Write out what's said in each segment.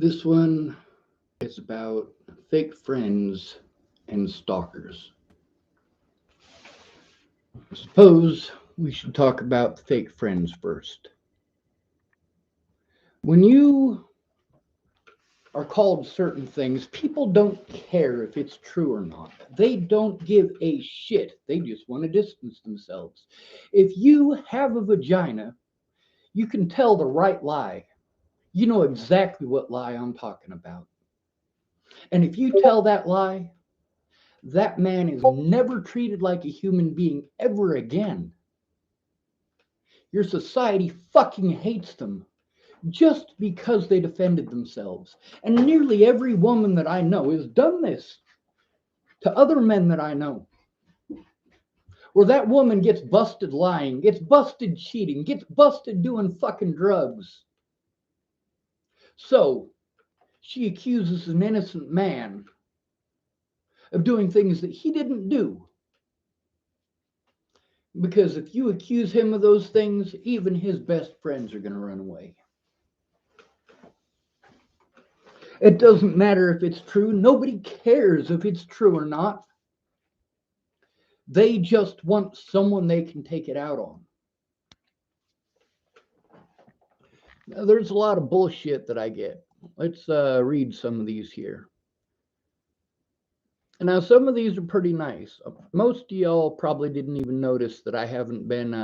This one is about fake friends and stalkers. I suppose we should talk about fake friends first. When you are called certain things, people don't care if it's true or not. They don't give a shit. They just want to distance themselves. If you have a vagina, you can tell the right lie. You know exactly what lie I'm talking about. And if you tell that lie, that man is never treated like a human being ever again. Your society fucking hates them just because they defended themselves. And nearly every woman that I know has done this to other men that I know. Where that woman gets busted lying, gets busted cheating, gets busted doing fucking drugs. So she accuses an innocent man of doing things that he didn't do. Because if you accuse him of those things, even his best friends are going to run away. It doesn't matter if it's true. Nobody cares if it's true or not. They just want someone they can take it out on. Now, there's a lot of bullshit that I get. Let's read some of these here. Now, some of these are pretty nice. Most of y'all probably didn't even notice that I haven't been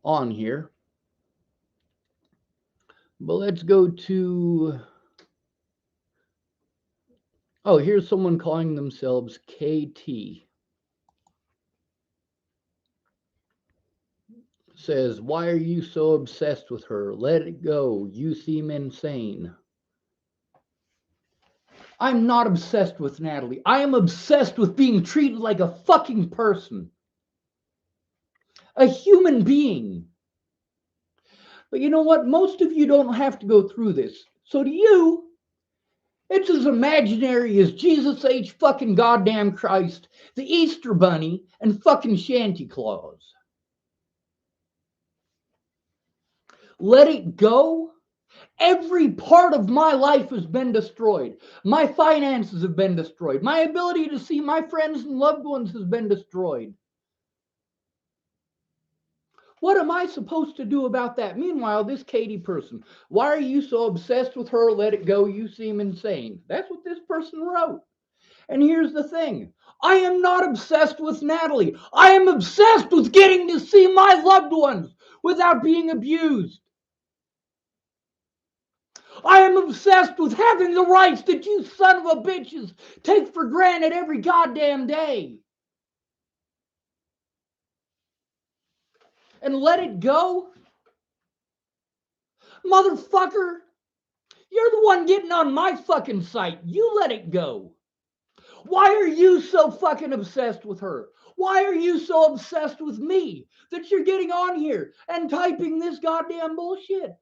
on here. But let's go to. Oh, here's someone calling themselves KT. Says, "Why are you so obsessed with her? Let it go. You seem insane." I'm not obsessed with Natalie. I am obsessed with being treated like a fucking person. A human being. But you know what? Most of you don't have to go through this. So to you, it's as imaginary as Jesus H. fucking goddamn Christ, the Easter Bunny, and fucking Santa Claus. Let it go. Every part of my life has been destroyed. My finances have been destroyed. My ability to see my friends and loved ones has been destroyed. What am I supposed to do about that? Meanwhile, this Katie person, why are you so obsessed with her? Let it go. You seem insane. That's what this person wrote. And here's the thing. I am not obsessed with Natalie. I am obsessed with getting to see my loved ones without being abused. I am obsessed with having the rights that you son of a bitches take for granted every goddamn day. And let it go? Motherfucker, you're the one getting on my fucking site. You let it go. Why are you so fucking obsessed with her? Why are you so obsessed with me that you're getting on here and typing this goddamn bullshit?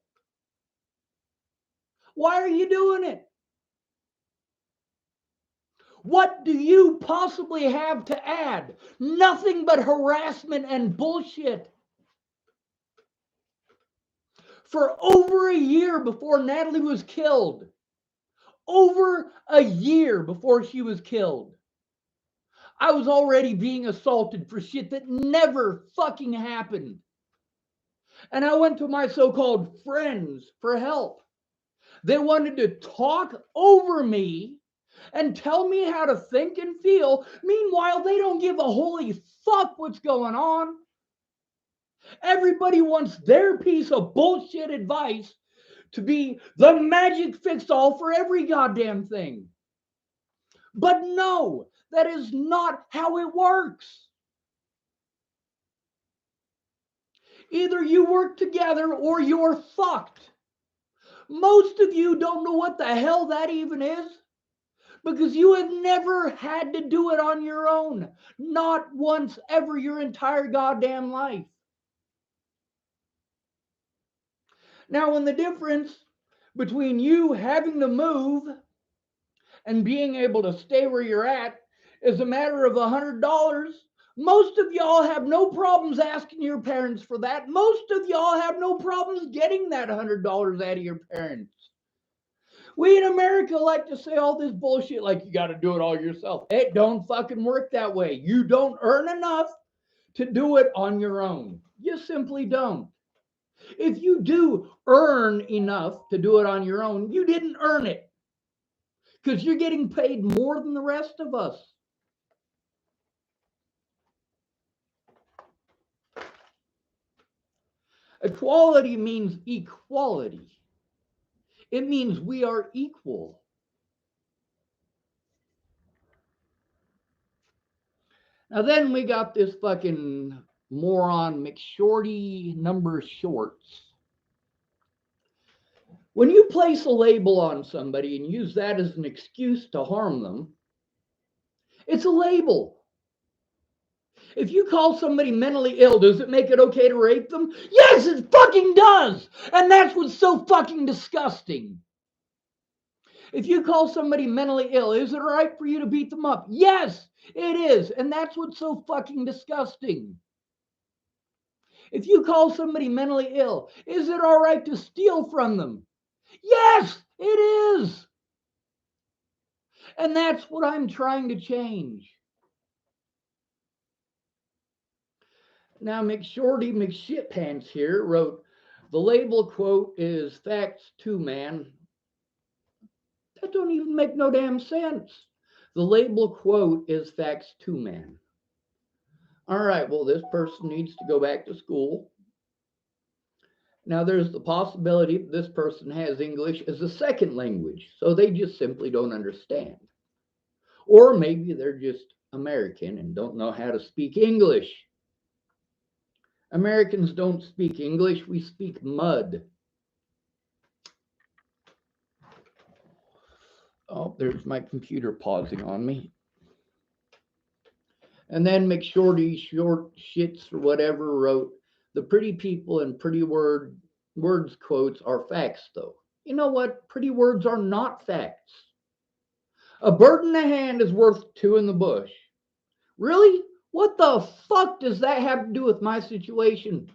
Why are you doing it? What do you possibly have to add? Nothing but harassment and bullshit. For over a year before Natalie was killed, over a year before she was killed, I was already being assaulted for shit that never fucking happened. And I went to my so-called friends for help. They wanted to talk over me and tell me how to think and feel. Meanwhile, they don't give a holy fuck what's going on. Everybody wants their piece of bullshit advice to be the magic fix-all for every goddamn thing. But no, that is not how it works. Either you work together or you're fucked. Most of you don't know what the hell that even is because you have never had to do it on your own. Not once ever your entire goddamn life. Now, when the difference between you having to move and being able to stay where you're at is a matter of $100, most of y'all have no problems asking your parents for that. Most of y'all have no problems getting that $100 out of your parents. We in America like to say all this bullshit like you got to do it all yourself. It don't fucking work that way. You don't earn enough to do it on your own. You simply don't. If you do earn enough to do it on your own, you didn't earn it because you're getting paid more than the rest of us. Equality means equality. It means we are equal. Now then we got this fucking moron McShorty number shorts. When you place a label on somebody and use that as an excuse to harm them, it's a label. If you call somebody mentally ill, does it make it okay to rape them? Yes, it fucking does. And that's what's so fucking disgusting. If you call somebody mentally ill, is it all right for you to beat them up? Yes, it is. And that's what's so fucking disgusting. If you call somebody mentally ill, is it all right to steal from them? Yes, it is. And that's what I'm trying to change. Now, McShorty McShitpants here wrote, the label quote is facts too, man. That don't even make no damn sense. The label quote is facts too, man. All right, well, this person needs to go back to school. Now, there's the possibility that this person has English as a second language, so they just simply don't understand. Or maybe they're just American and don't know how to speak English. Americans don't speak English, we speak mud. Oh, there's my computer pausing on me. And then McShorty Short Shits or whatever wrote, the pretty people and pretty words quotes are facts, though. You know what? Pretty words are not facts. A bird in the hand is worth two in the bush. Really? What the fuck does that have to do with my situation?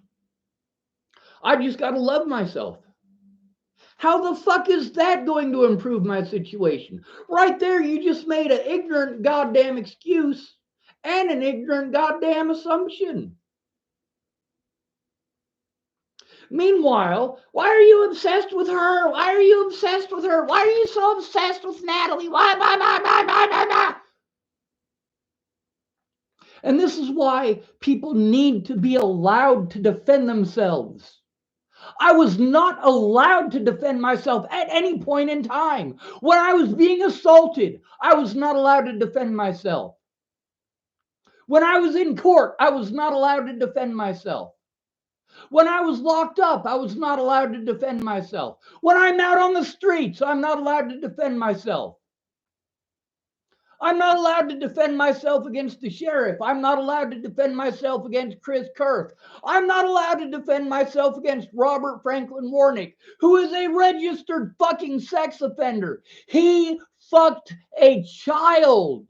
I just got to love myself. How the fuck is that going to improve my situation? Right there, you just made an ignorant goddamn excuse and an ignorant goddamn assumption. Meanwhile, why are you obsessed with her? Why are you obsessed with her? Why are you so obsessed with Natalie? Why? And this is why people need to be allowed to defend themselves. I was not allowed to defend myself at any point in time. When I was being assaulted, I was not allowed to defend myself. When I was in court, I was not allowed to defend myself. When I was locked up, I was not allowed to defend myself. When I'm out on the streets, I'm not allowed to defend myself. I'm not allowed to defend myself against the sheriff. I'm not allowed to defend myself against Chris Kurth. I'm not allowed to defend myself against Robert Franklin Warnick, who is a registered fucking sex offender. He fucked a child.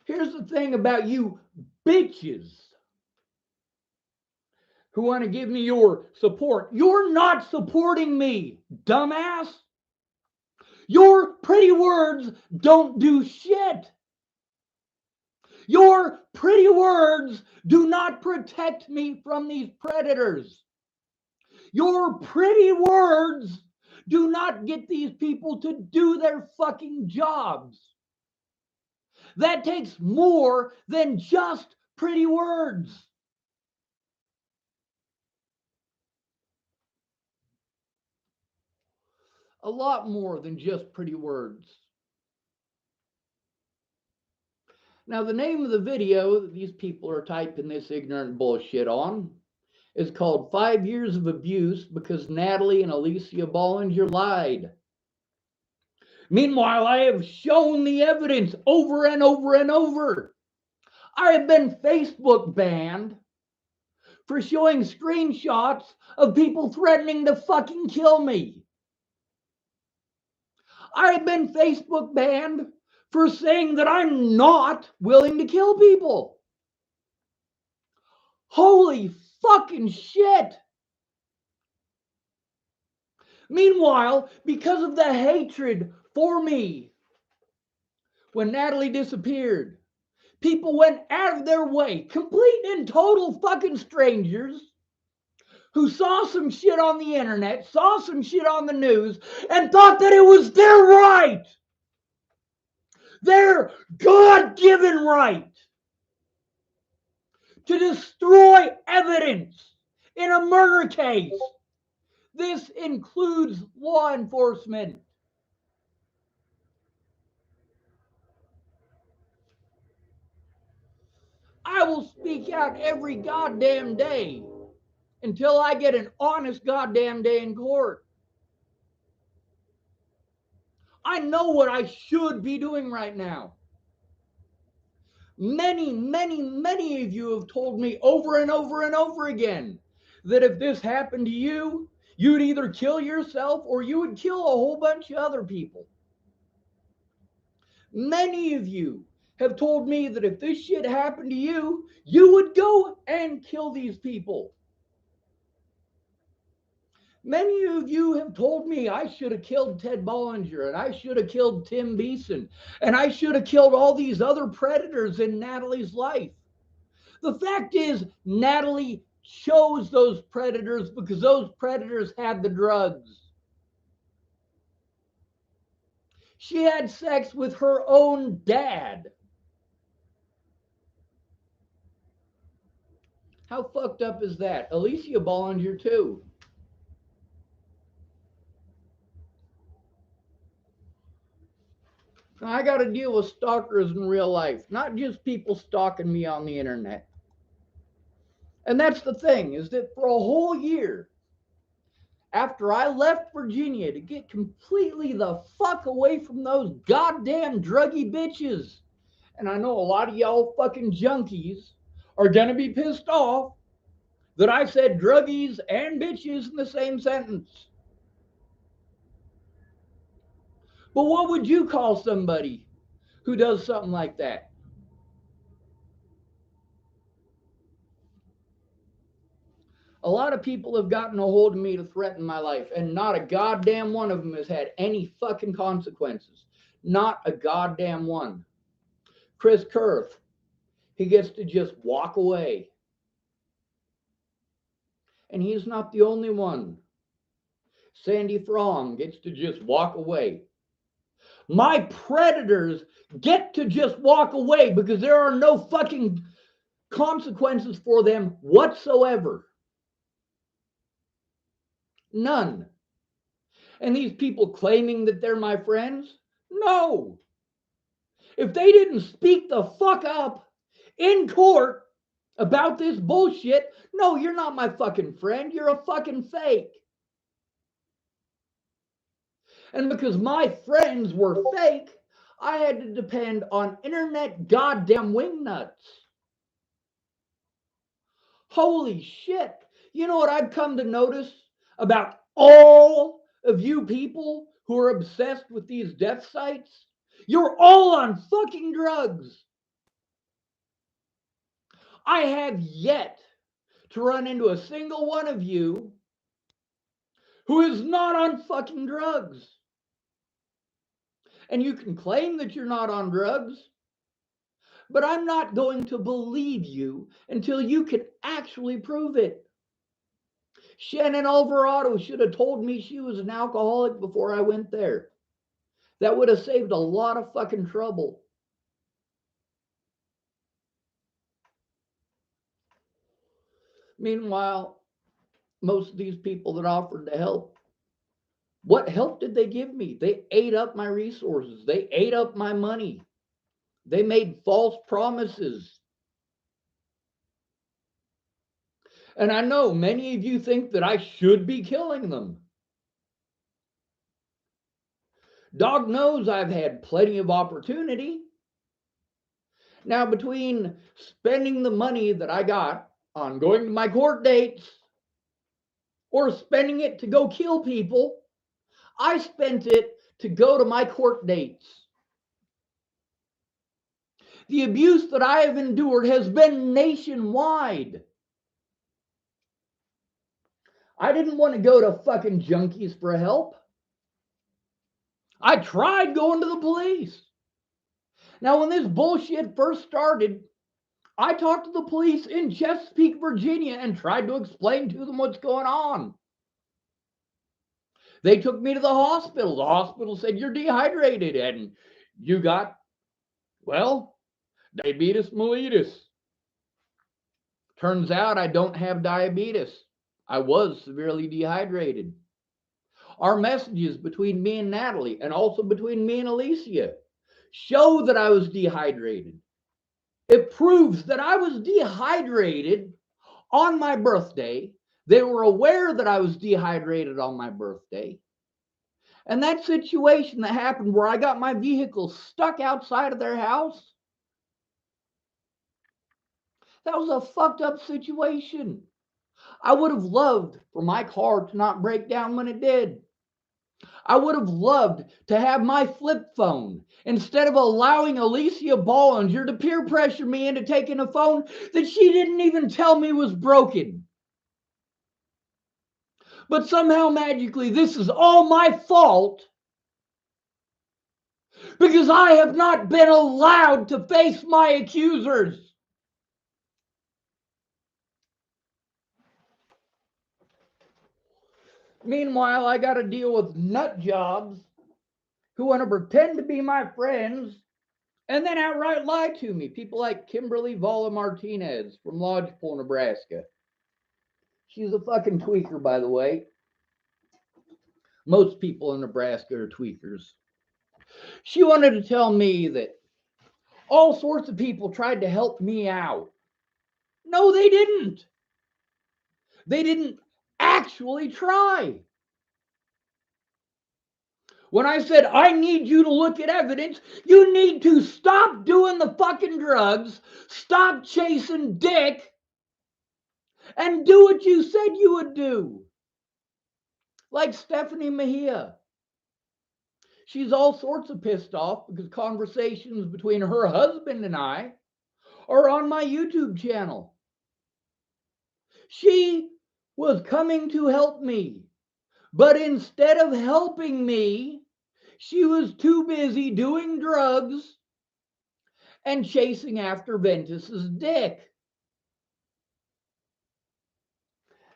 Here's the thing about you bitches who want to give me your support. You're not supporting me, dumbass. Your pretty words don't do shit. Your pretty words do not protect me from these predators. Your pretty words do not get these people to do their fucking jobs. That takes more than just pretty words. A lot more than just pretty words. Now, the name of the video that these people are typing this ignorant bullshit on is called 5 Years of Abuse Because Natalie and Alicia Bollinger Lied. Meanwhile, I have shown the evidence over and over and over. I have been Facebook banned for showing screenshots of people threatening to fucking kill me. I have been Facebook banned for saying that I'm not willing to kill people. Holy fucking shit! Meanwhile, because of the hatred for me, when Natalie disappeared, people went out of their way, complete and total fucking strangers, who saw some shit on the internet, saw some shit on the news, and thought that it was their right, their God-given right, to destroy evidence in a murder case. This includes law enforcement. I will speak out every goddamn day until I get an honest goddamn day in court. I know what I should be doing right now. Many of you have told me over and over and over again that if this happened to you, you'd either kill yourself or you would kill a whole bunch of other people. Many of you have told me that if this shit happened to you, you would go and kill these people. Many of you have told me I should have killed Ted Bollinger and I should have killed Tim Beeson and I should have killed all these other predators in Natalie's life. The fact is, Natalie chose those predators because those predators had the drugs. She had sex with her own dad. How fucked up is that? Alicia Bollinger, too. I got to deal with stalkers in real life, not just people stalking me on the internet. And that's the thing, is that for a whole year, after I left Virginia to get completely the fuck away from those goddamn druggy bitches, and I know a lot of y'all fucking junkies are gonna be pissed off that I said druggies and bitches in the same sentence. But what would you call somebody who does something like that? A lot of people have gotten a hold of me to threaten my life, and not a goddamn one of them has had any fucking consequences. Not a goddamn one. Chris Kurth, he gets to just walk away. And he's not the only one. Sandy Frong gets to just walk away. My predators get to just walk away because there are no fucking consequences for them whatsoever. None. And these people claiming that they're my friends? No. If they didn't speak the fuck up in court about this bullshit, no, you're not my fucking friend. You're a fucking fake. And because my friends were fake, I had to depend on internet goddamn wingnuts. Holy shit. You know what I've come to notice about all of you people who are obsessed with these death sites? You're all on fucking drugs. I have yet to run into a single one of you who is not on fucking drugs. And you can claim that you're not on drugs, but I'm not going to believe you until you can actually prove it. Shannon Alvarado should have told me she was an alcoholic before I went there. That would have saved a lot of fucking trouble. Meanwhile, most of these people that offered to help, what help did they give me? They ate up my resources. They ate up my money. They made false promises. And I know many of you think that I should be killing them. Dog knows I've had plenty of opportunity. Now, between spending the money that I got on going to my court dates or spending it to go kill people, I spent it to go to my court dates. The abuse that I have endured has been nationwide. I didn't want to go to fucking junkies for help. I tried going to the police. Now, when this bullshit first started, I talked to the police in Chesapeake, Virginia, and tried to explain to them what's going on. They took me to the hospital. The hospital said, you're dehydrated and you got, well, diabetes mellitus. Turns out I don't have diabetes. I was severely dehydrated. Our messages between me and Natalie, and also between me and Alicia, show that I was dehydrated. It proves that I was dehydrated on my birthday. They were aware that I was dehydrated on my birthday. And that situation that happened where I got my vehicle stuck outside of their house, that was a fucked up situation. I would have loved for my car to not break down when it did. I would have loved to have my flip phone instead of allowing Alicia Bollinger to peer pressure me into taking a phone that she didn't even tell me was broken. But somehow magically, this is all my fault because I have not been allowed to face my accusers. Meanwhile, I got to deal with nut jobs who want to pretend to be my friends and then outright lie to me. People like Kimberly Vala Martinez from Lodgepole, Nebraska. She's a fucking tweaker, by the way. Most people in Nebraska are tweakers. She wanted to tell me that all sorts of people tried to help me out. No, they didn't. They didn't actually try. When I said, I need you to look at evidence, you need to stop doing the fucking drugs, stop chasing dick, and do what you said you would do. Like Stephanie Mejia. She's all sorts of pissed off because conversations between her husband and I are on my YouTube channel. She was coming to help me, but instead of helping me, she was too busy doing drugs and chasing after Ventus's dick.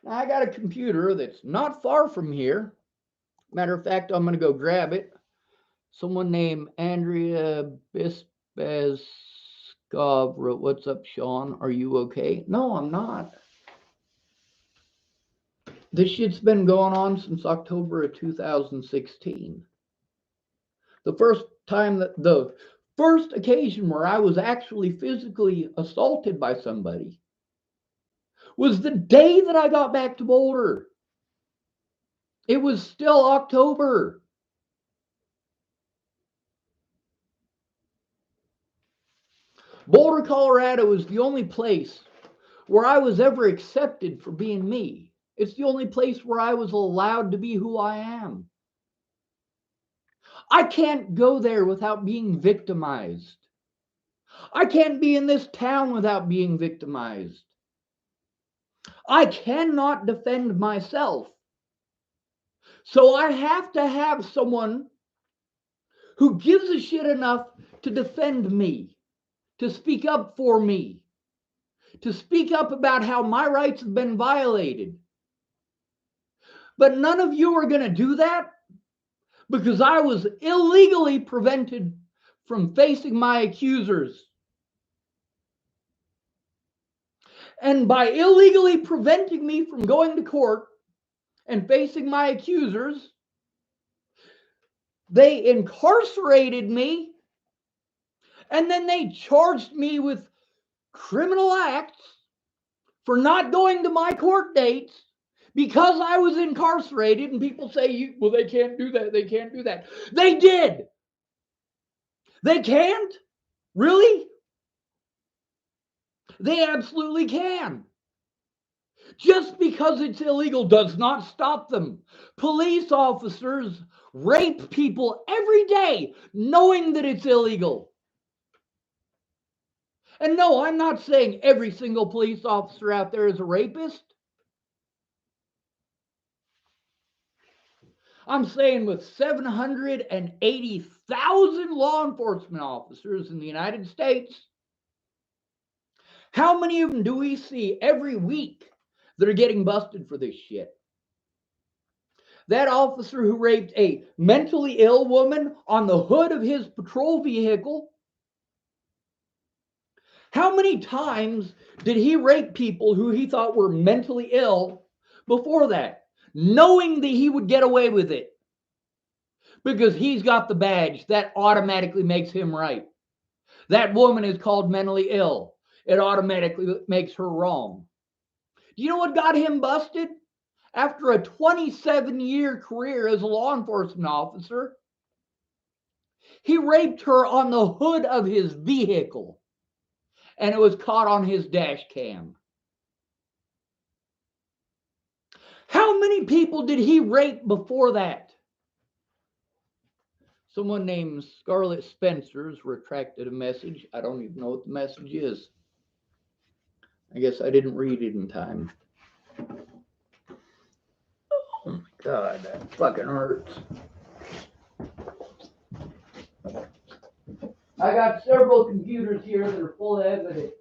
Now, I got a computer that's not far from here. Matter of fact, I'm going to go grab it. Someone named Andrea Bispez wrote, what's up, Sean? Are you okay? No, I'm not. This shit's been going on since October of 2016. The first occasion where I was actually physically assaulted by somebody was the day that I got back to Boulder. It was still October. Boulder, Colorado is the only place where I was ever accepted for being me. It's the only place where I was allowed to be who I am. I can't go there without being victimized. I can't be in this town without being victimized. I cannot defend myself. So I have to have someone who gives a shit enough to defend me, to speak up for me, to speak up about how my rights have been violated. But none of you are going to do that because I was illegally prevented from facing my accusers. And by illegally preventing me from going to court and facing my accusers, they incarcerated me and then they charged me with criminal acts for not going to my court dates because I was incarcerated. And people say, well, they can't do that. They can't do that. They did. They can't? Really? They absolutely can. Just because it's illegal does not stop them. Police officers rape people every day knowing that it's illegal. And no, I'm not saying every single police officer out there is a rapist. I'm saying with 780,000 law enforcement officers in the United States, how many of them do we see every week that are getting busted for this shit? That officer who raped a mentally ill woman on the hood of his patrol vehicle, how many times did he rape people who he thought were mentally ill before that, knowing that he would get away with it? Because he's got the badge, that automatically makes him right. That woman is called mentally ill. It automatically makes her wrong. Do you know what got him busted? After a 27-year career as a law enforcement officer, he raped her on the hood of his vehicle, and it was caught on his dash cam. How many people did he rape before that? Someone named Scarlett Spencer's retracted a message. I don't even know what the message is. I guess I didn't read it in time. Oh my God, that fucking hurts. I got several computers here that are full of evidence.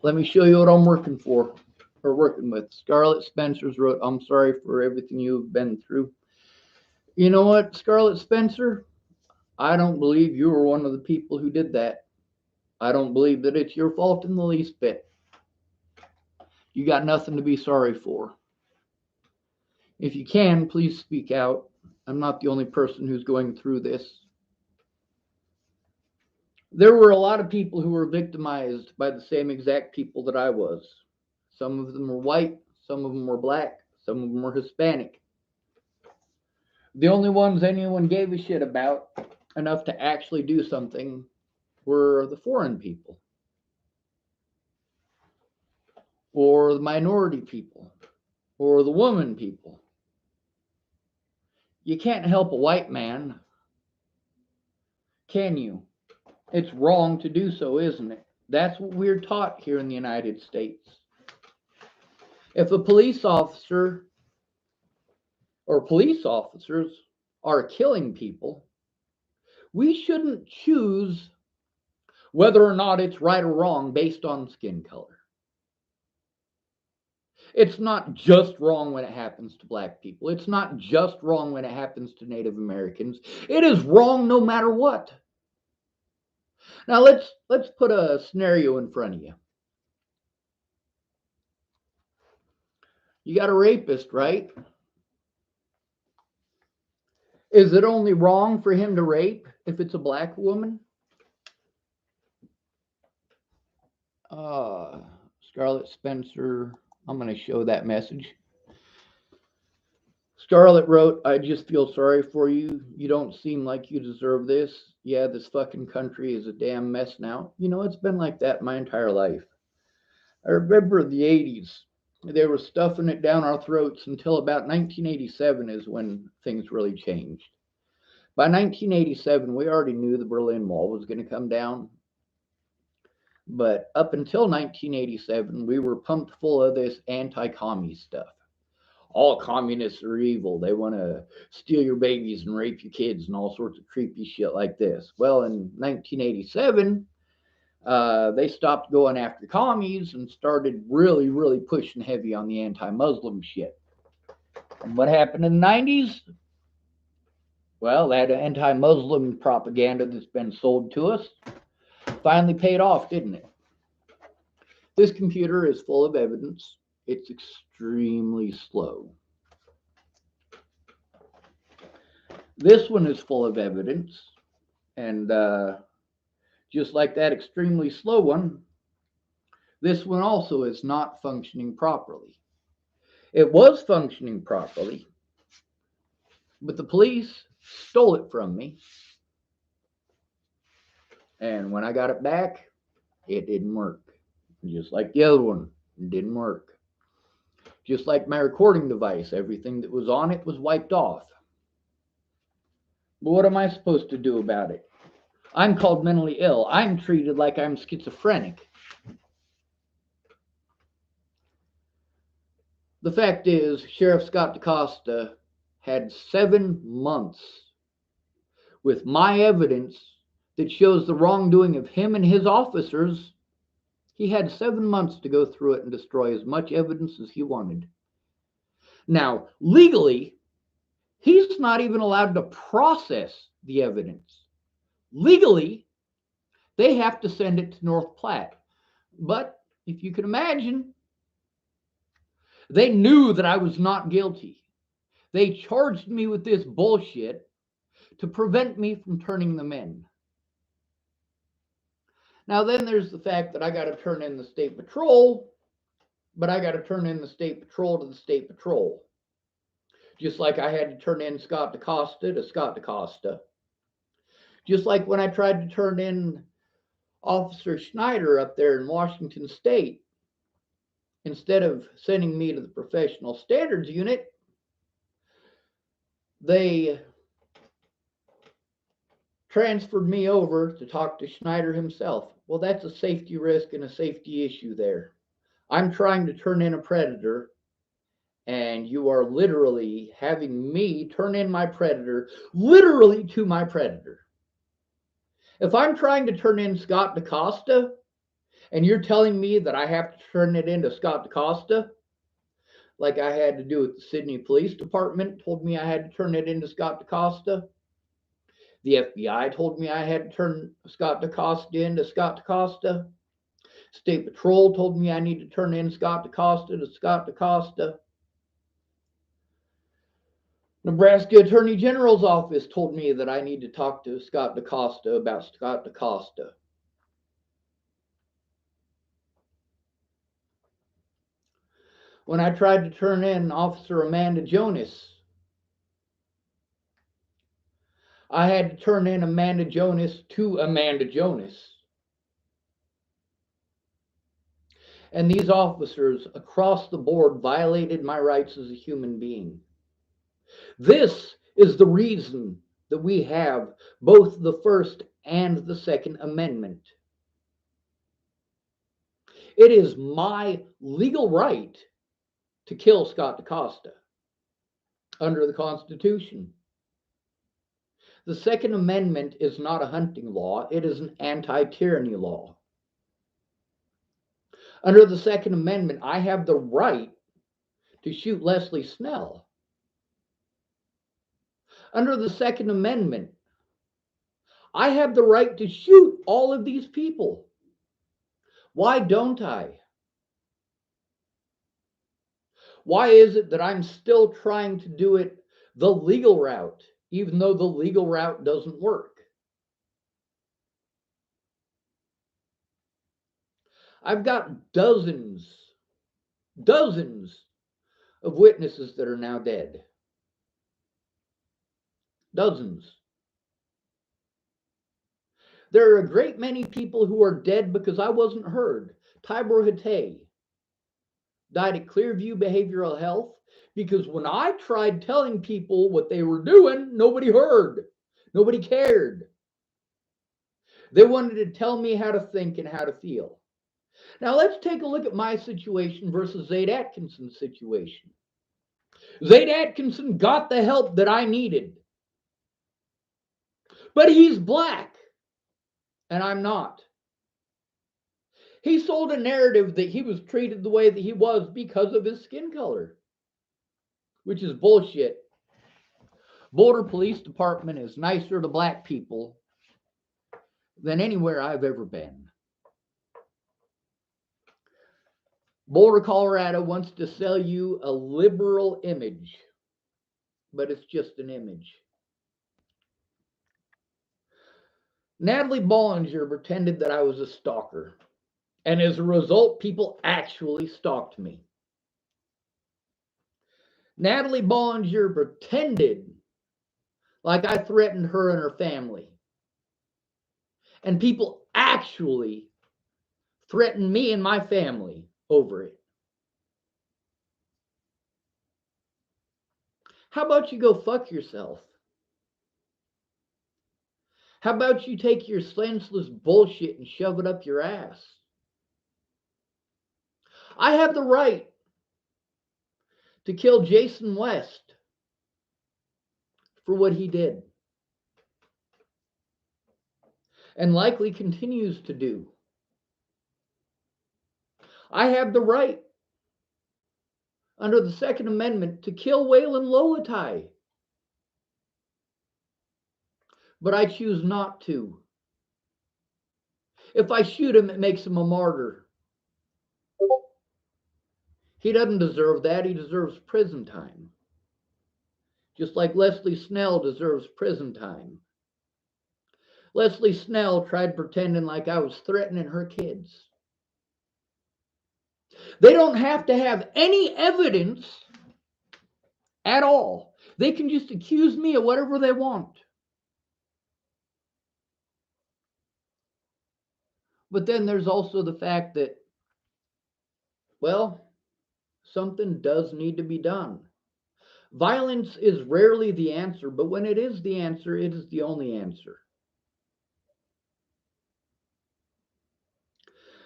Let me show you what I'm working for, or working with. Scarlett Spencer's wrote, "I'm sorry for everything you've been through." You know what, Scarlett Spencer? I don't believe you were one of the people who did that. I don't believe that it's your fault in the least bit. You got nothing to be sorry for. If you can, please speak out. I'm not the only person who's going through this. There were a lot of people who were victimized by the same exact people that I was. Some of them were white, some of them were black, some of them were Hispanic. The only ones anyone gave a shit about enough to actually do something were the foreign people, or the minority people, or the woman people. You can't help a white man, can you? It's wrong to do so, isn't it? That's what we're taught here in the United States. If a police officer or police officers are killing people, we shouldn't choose whether or not it's right or wrong based on skin color. It's not just wrong when it happens to black people. It's not just wrong when it happens to Native Americans. It is wrong no matter what. Now let's put a scenario in front of you. You got a rapist, right? Is it only wrong for him to rape if it's a black woman? Uh, Scarlett Spencer, I'm going to show that message. Scarlett wrote, "I just feel sorry for you. You don't seem like you deserve this. Yeah, this fucking country is a damn mess now." You know, it's been like that my entire life. I remember the 80s. They were stuffing it down our throats until about 1987 is when things really changed. By 1987, we already knew the Berlin Wall was going to come down. But up until 1987, we were pumped full of this anti-commie stuff. All communists are evil. They want to steal your babies and rape your kids and all sorts of creepy shit like this. Well, in 1987, they stopped going after commies and started really, really pushing heavy on the anti-Muslim shit. And what happened in the 90s? Well, that anti-Muslim propaganda that's been sold to us finally paid off, didn't it? This computer is full of evidence. It's extremely slow. This one is full of evidence. And just like that extremely slow one, this one also is not functioning properly. It was functioning properly, but the police stole it from me. And when I got it back, it didn't work. Just like the other one, it didn't work. Just like my recording device, everything that was on it was wiped off. But what am I supposed to do about it? I'm called mentally ill. I'm treated like I'm schizophrenic. The fact is, Sheriff Scott DaCosta had 7 months with my evidence that shows the wrongdoing of him and his officers. He had 7 months to go through it and destroy as much evidence as he wanted. Now, legally, he's not even allowed to process the evidence. Legally, they have to send it to North Platte. But if you can imagine, they knew that I was not guilty. They charged me with this bullshit to prevent me from turning them in. Now, then there's the fact that I got to turn in the state patrol, but I got to turn in the state patrol to the state patrol. Just like I had to turn in Scott DaCosta to Scott DaCosta. Just like when I tried to turn in Officer Schneider up there in Washington State, instead of sending me to the professional standards unit, they transferred me over to talk to Schneider himself. Well, that's a safety risk and a safety issue there. I'm trying to turn in a predator, and you are literally having me turn in my predator, literally to my predator. If I'm trying to turn in Scott DaCosta, and you're telling me that I have to turn it into Scott DaCosta, like I had to do with the Sydney Police Department, told me I had to turn it into Scott DaCosta. The FBI told me I had to turn Scott DaCosta into Scott DaCosta. State Patrol told me I need to turn in Scott DaCosta to Scott DaCosta. Nebraska Attorney General's office told me that I need to talk to Scott DaCosta about Scott DaCosta. When I tried to turn in Officer Amanda Jonas, I had to turn in Amanda Jonas to Amanda Jonas. And these officers across the board violated my rights as a human being. This is the reason that we have both the First and the Second Amendment. It is my legal right to kill Scott DaCosta under the Constitution. The Second Amendment is not a hunting law, it is an anti-tyranny law. Under the Second Amendment, I have the right to shoot Leslie Snell. Under the Second Amendment, I have the right to shoot all of these people. Why don't I? Why is it that I'm still trying to do it the legal route, even though the legal route doesn't work? I've got dozens of witnesses that are now dead. Dozens. There are a great many people who are dead because I wasn't heard. Tibor Hatay died at Clearview Behavioral Health because when I tried telling people what they were doing, nobody heard. Nobody cared. They wanted to tell me how to think and how to feel. Now let's take a look at my situation versus Zaid Atkinson's situation. Zaid Atkinson got the help that I needed. But he's black, and I'm not. He sold a narrative that he was treated the way that he was because of his skin color, which is bullshit. Boulder Police Department is nicer to black people than anywhere I've ever been. Boulder, Colorado wants to sell you a liberal image, but it's just an image. Natalie Bollinger pretended that I was a stalker, and as a result, people actually stalked me. Natalie Bollinger pretended like I threatened her and her family, and people actually threatened me and my family over it. How about you go fuck yourself? How about you take your senseless bullshit and shove it up your ass? I have the right to kill Jason West for what he did and likely continues to do. I have the right under the Second Amendment to kill Waylon Lowatai, but I choose not to. If I shoot him, it makes him a martyr. He doesn't deserve that. He deserves prison time. Just like Leslie Snell deserves prison time. Leslie Snell tried pretending like I was threatening her kids. They don't have to have any evidence at all. They can just accuse me of whatever they want. But then there's also the fact that, well, something does need to be done. Violence is rarely the answer, but when it is the answer, it is the only answer.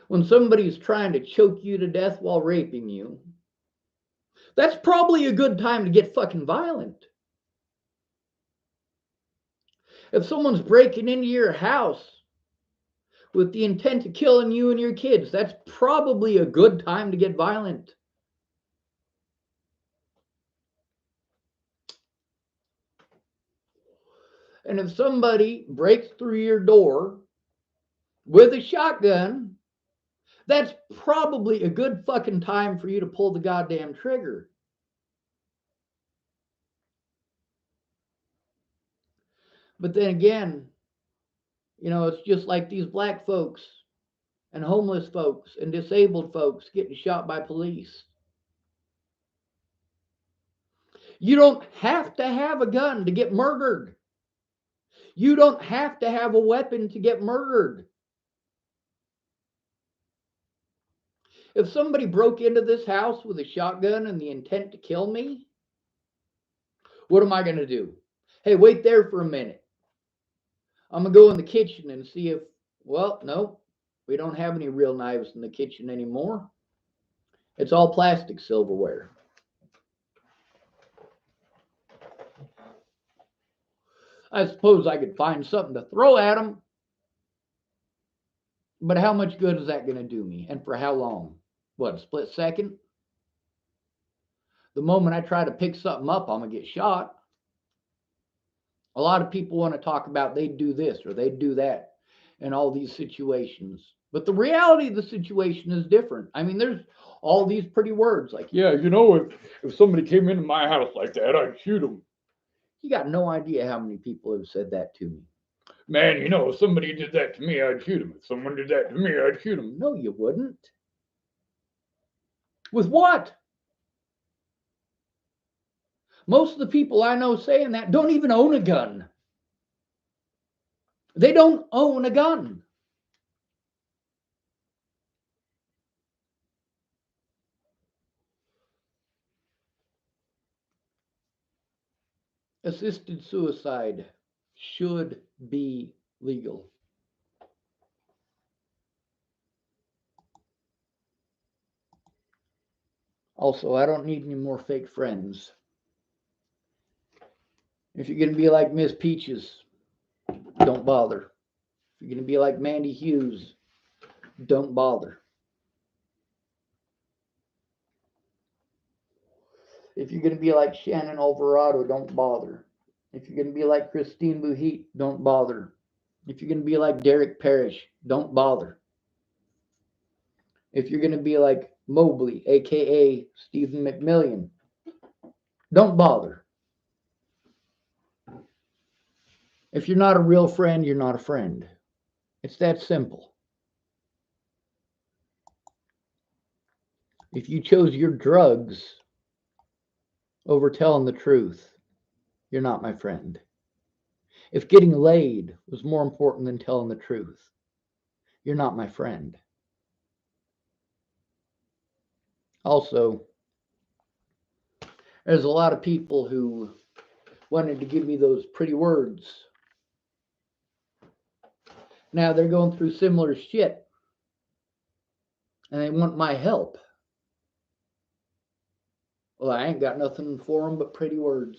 When somebody's trying to choke you to death while raping you, that's probably a good time to get fucking violent. If someone's breaking into your house with the intent of killing you and your kids, that's probably a good time to get violent. And if somebody breaks through your door with a shotgun, that's probably a good fucking time for you to pull the goddamn trigger. But then again, it's just like these black folks and homeless folks and disabled folks getting shot by police. You don't have to have a gun to get murdered. You don't have to have a weapon to get murdered. If somebody broke into this house with a shotgun and the intent to kill me, what am I going to do? Hey, wait there for a minute. I'm going to go in the kitchen and see if, well, no, we don't have any real knives in the kitchen anymore. It's all plastic silverware. I suppose I could find something to throw at them, but how much good is that going to do me? And for how long? What, a split second? The moment I try to pick something up, I'm going to get shot. A lot of people want to talk about they'd do this or they'd do that in all these situations. But the reality of the situation is different. I mean, there's all these pretty words like, yeah, if somebody came into my house like that, I'd shoot them. You got no idea how many people have said that to me. Man, if somebody did that to me, I'd shoot them. If someone did that to me, I'd shoot them. No, you wouldn't. With what? Most of the people I know saying that don't even own a gun. They don't own a gun. Assisted suicide should be legal. Also, I don't need any more fake friends. If you're going to be like Miss Peaches, don't bother. If you're going to be like Mandy Hughes, don't bother. If you're going to be like Shannon Alvarado, don't bother. If you're going to be like Christine Buhit, don't bother. If you're going to be like Derek Parrish, don't bother. If you're going to be like Mobley, aka Stephen McMillian, don't bother. If you're not a real friend, you're not a friend. It's that simple. If you chose your drugs over telling the truth, you're not my friend. If getting laid was more important than telling the truth, you're not my friend. Also, there's a lot of people who wanted to give me those pretty words Now they're going through similar shit and they want my help. Well, I ain't got nothing for them but pretty words.